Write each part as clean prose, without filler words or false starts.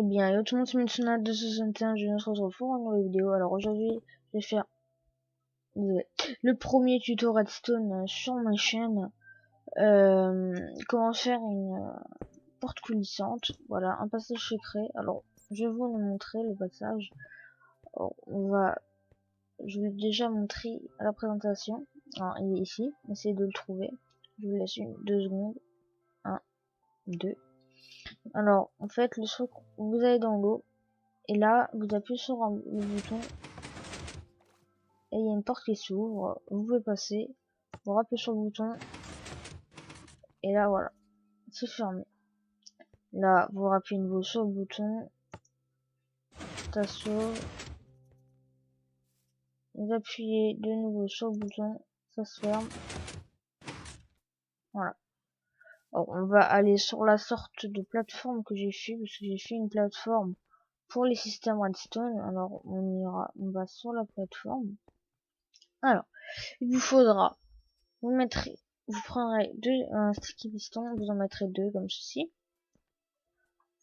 bien, yo tout le monde, c'est Mitsuna 261, je viens de se retrouver pour une nouvelle vidéo. Alors aujourd'hui, je vais faire le premier tuto Redstone sur ma chaîne. Comment faire une porte coulissante, voilà, un passage secret. Alors, je vais vous le montrer, le passage. Alors, je vais déjà montrer à la présentation. Alors, il est ici, essayez de le trouver. Je vous laisse 2 secondes. 1, 2. Alors, en fait, le truc, vous allez dans l'eau. Et là, vous appuyez sur le bouton et il y a une porte qui s'ouvre. Vous pouvez passer, vous appuyez sur le bouton et là voilà, c'est fermé. Là, vous appuyez de nouveau sur le bouton, ça s'ouvre. Vous appuyez de nouveau sur le bouton, ça se ferme. Voilà. Alors, on va aller sur la sorte de plateforme que j'ai fait, parce que j'ai fait une plateforme pour les systèmes Redstone. Alors, on va sur la plateforme. Alors, il vous faudra, vous prendrez un sticky piston, vous en mettrez 2 comme ceci.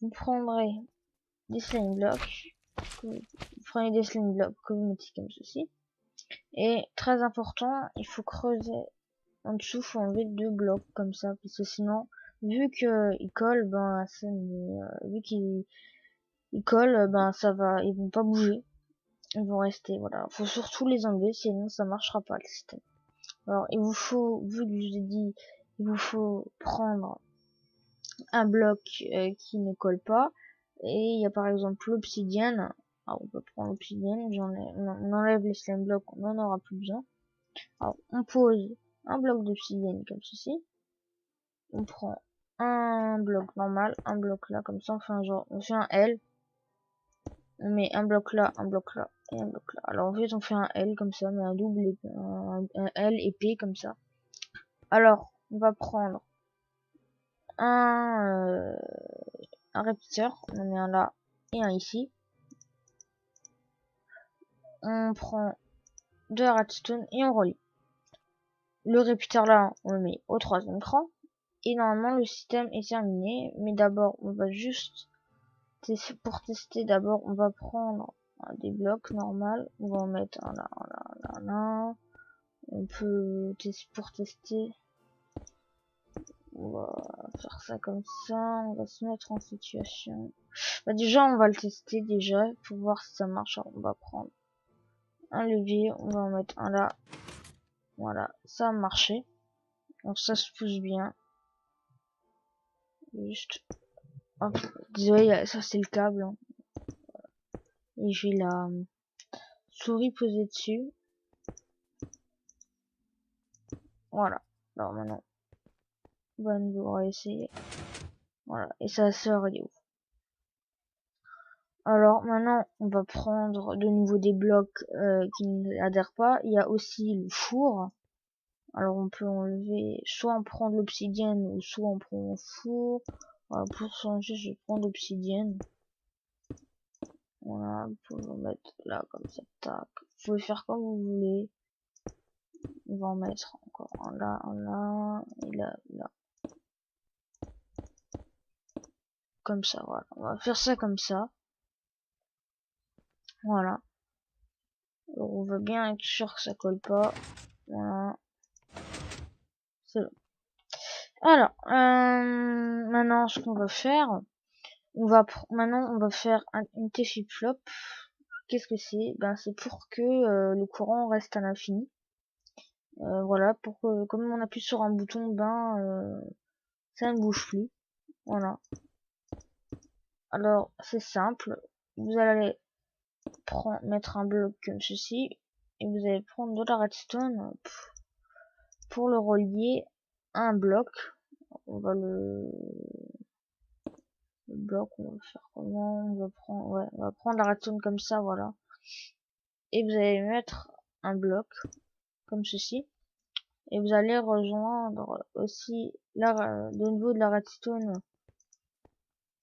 Vous prendrez des slime blocks, vous prenez des slime blocks que vous mettez comme ceci. Et très important, il faut creuser en dessous, faut enlever 2 blocs comme ça, parce que sinon, vu qu'ils collent, ben vu qu'ils collent, ben ça va, ils vont pas bouger, ils vont rester. Voilà, faut surtout les enlever, sinon ça marchera pas le système. Alors il vous faut, vu que je vous ai dit, il vous faut prendre un bloc qui ne colle pas, et il y a par exemple l'obsidienne. Alors on peut prendre l'obsidienne, on enlève les slime blocks, on n'en aura plus besoin. Alors on pose un bloc d'obsidienne comme ceci, on prend un bloc normal, un bloc là, comme ça on fait un genre, on fait un L, on met un bloc là, un bloc là et un bloc là. Alors en fait on fait un L comme ça, mais un double un L épais comme ça. Alors on va prendre un répétiteur, on en met un là et un ici. On prend 2 redstone et on relie. Le répétiteur là, on le met au 3e cran. Et normalement le système est terminé. Mais d'abord, on va juste pour tester. D'abord, on va prendre des blocs normaux. On va en mettre un là, un là, un là, un là. On peut pour tester. On va faire ça comme ça. On va se mettre en situation. Bah déjà, on va le tester déjà pour voir si ça marche. Alors, on va prendre un levier, on va en mettre un là. Voilà, ça a marché. Donc ça se pousse bien. Juste. Hop, désolé, ça c'est le câble. Hein. Et j'ai la souris posée dessus. Voilà. Alors maintenant, on va essayer. Voilà, et ça sort de ouf. Alors maintenant, on va prendre de nouveau des blocs qui n'adhèrent pas. Il y a aussi le four. Alors on peut enlever, soit on prend de l'obsidienne ou soit on prend le four. Voilà, pour changer, je vais prendre l'obsidienne. Voilà, vous pouvez le mettre là comme ça, tac. Vous pouvez faire comme vous voulez. On va en mettre encore un là, et là, là. Comme ça, voilà. On va faire ça comme ça. Voilà. Alors, on va bien être sûr que ça colle pas. Voilà. C'est bon. Alors, maintenant, ce qu'on va faire, maintenant, on va faire une TFI flop. Qu'est-ce que c'est? Ben, c'est pour que le courant reste à l'infini. Voilà, pour que, comme on appuie sur un bouton, ben, ça ne bouge plus. Voilà. Alors, c'est simple. Vous allez mettre un bloc comme ceci. Et vous allez prendre de la redstone pour le relier à un bloc. On va le bloc, on va faire comment? On va prendre la redstone comme ça, voilà. Et vous allez mettre un bloc comme ceci. Et vous allez rejoindre aussi de nouveau de la redstone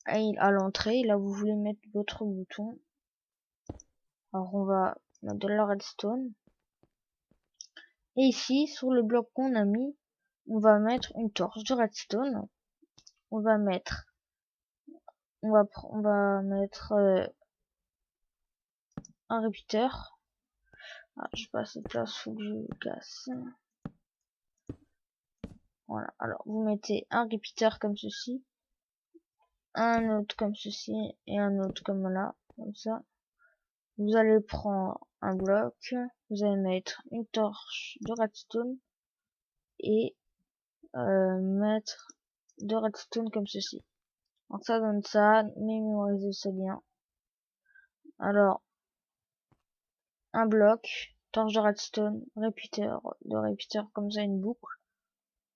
à l'entrée. Là, vous voulez mettre votre bouton. Alors, on va mettre de la redstone. Et ici, sur le bloc qu'on a mis, on va mettre une torche de redstone. On va mettre on va mettre un repeater. Ah, je passe cette place, faut que je casse. Voilà, alors vous mettez un repeater comme ceci, un autre comme ceci et un autre comme là, comme ça. Vous allez prendre un bloc, vous allez mettre une torche de redstone et mettre de redstone comme ceci. Donc ça donne ça, mémorisez ça bien. Alors, un bloc, torche de redstone, repeater comme ça, une boucle,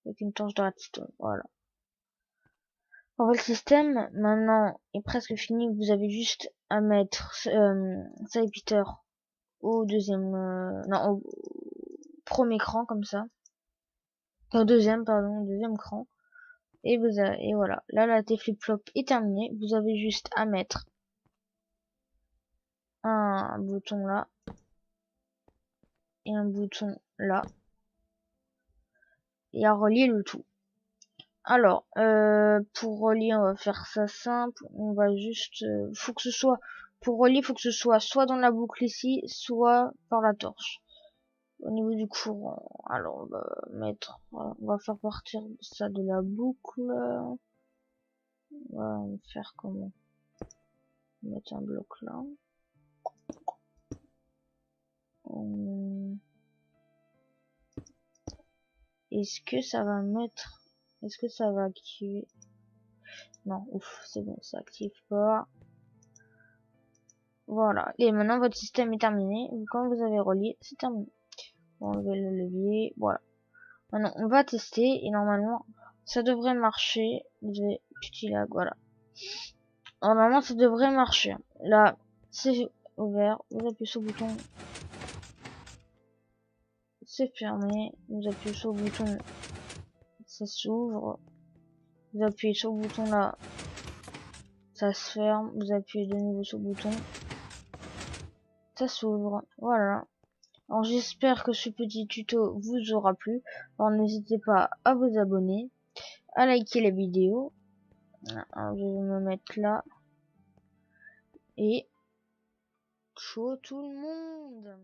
avec une torche de redstone, voilà. En fait, le système, maintenant, est presque fini, vous avez juste à mettre ce repeater au deuxième, non, au premier cran, comme ça. Au deuxième, pardon, au deuxième cran. Et et voilà. Là, la T-flip-flop est terminée. Vous avez juste à mettre un bouton là et un bouton là et à relier le tout. Alors, pour relier, on va faire ça simple. On va juste, faut que ce soit, pour relier, faut que ce soit soit dans la boucle ici, soit par la torche. Au niveau du courant, alors on va mettre, on va faire partir ça de la boucle. On va faire comment? Mettre un bloc là. Est-ce que ça va mettre... Est-ce que ça va activer? Non, ouf, c'est bon, ça active pas. Voilà. Et maintenant, votre système est terminé. Quand vous avez relié, c'est terminé. On va enlever le levier. Voilà. Maintenant, on va tester. Et normalement, ça devrait marcher. Petit lag, voilà. Normalement, ça devrait marcher. Là, c'est ouvert. Vous appuyez sur le bouton. C'est fermé. Vous appuyez sur le bouton. Ça s'ouvre. Vous appuyez sur le bouton là. Ça se ferme. Vous appuyez de nouveau sur le bouton. Ça s'ouvre. Voilà. Alors j'espère que ce petit tuto vous aura plu. Alors n'hésitez pas à vous abonner, à liker la vidéo. Alors, je vais me mettre là. Et ciao tout le monde!